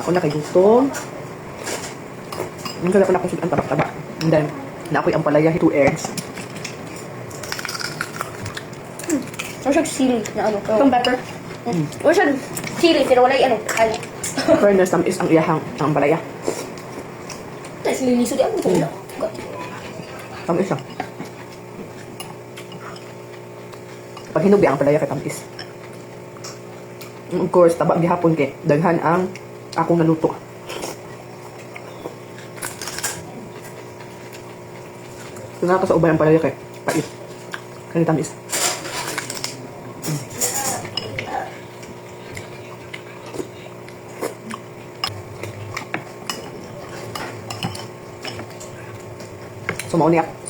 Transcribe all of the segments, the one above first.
Ako na kay gusto. Ang sarap na kung ang tabak-tabak. And then, na ako'y ang palaya, 2 eggs. Wala siyang chili na ano. Itong pepper. Wala siyang chili, pero wala yung ano. Fairness, tamis ang iyahang ang palaya. Nice, liniso di ako. Tamis siya. Pag hinubi ang palaya kay tamis. Of course, tabak gihapon kay daghan ang akong naluto. So, nakakasaubay ang palaya kay pait. Kaya tamis.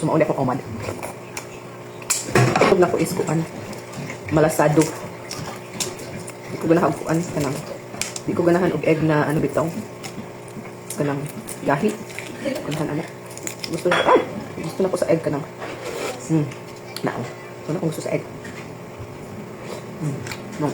Sumauni ako umad. Ito na ko is kuan. Malasado. Di ko ganahan kuan kanang. Di ko ganahan og egg na ano bitaw. Kanang gahi. Kanang ano. Gusto na ko sa egg kanang. Nao. Gusto na ko gusto sa egg. No.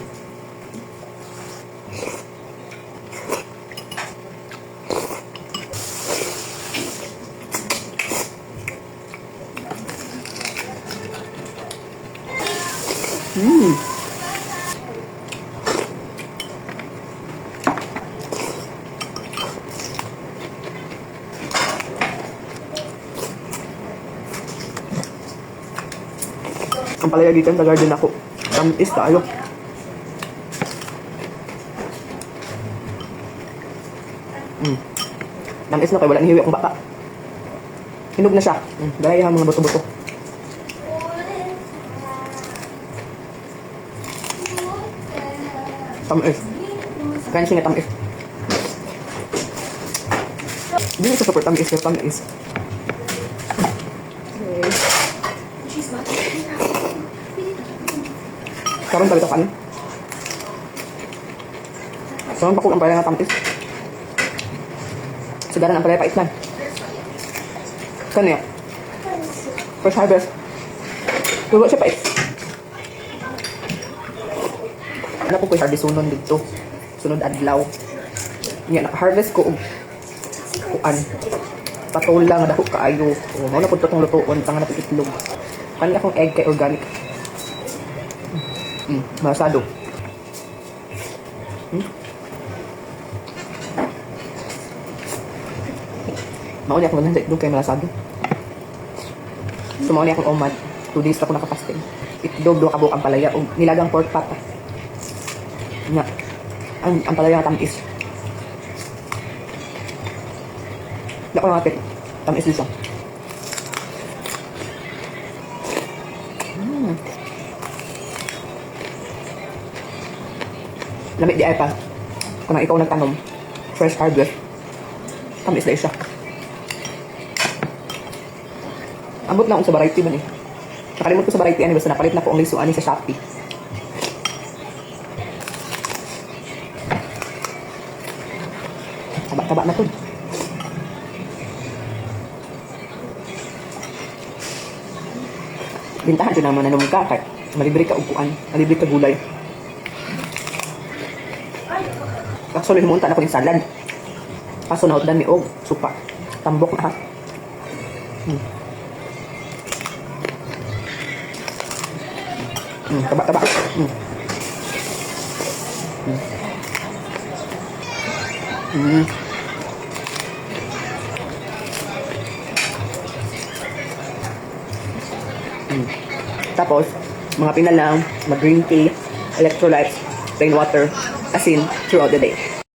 Ang palaya dito sa garden ako. Tamis tayo. Tamis na kayo. Wala nihiwi akong baka. Hinog na siya. Galay ang mga buto-buto. Tamis. Kaya siya nga tamis. Hindi ko support tamis. Tamis. Karon pa ito kanin. Karon pa ko ang palaya nga tamis. Sigaran ang palaya pait man. Kano yan? Fresh harvest. Tulo siya pait. Ano po ko'y harvest sunon dito. Sunod adlaw. Yan, naka-harvest ko kuan. Patola nga dako kaayo. Mao na pud to tong lutuon tanga na itlog. Kanila akong egg kay organic. Malasado. Mauni akong ganun sa itlog kay malasado. So mauni akong umad. 2 days ako nakapasting. Itlog, 2 kabuk ang palaya. Nilagang pork pat. Nga. Ang palaya nga tamis. Hindi ako nakapit. Tamis din siya. Lamig di ay pa. Kung ikaw nagtanom, fresh harvest, tamis na siya. Ambot na akong sa variety man eh. Nakalimot ko sa variety ani, basta napalit na ko ang liso ani sa Shopee. Taba-taba na to. Bintahan ko naman na ka kay malibre ka upuan, malibre ka gulay. Actually, himunta na ko yung salad. Kaso nautdan ni og supa. Tambok na ha. Taba-taba. Tapos, mga pinalang, mag-green tea, electrolytes, plain water, asin throughout the day.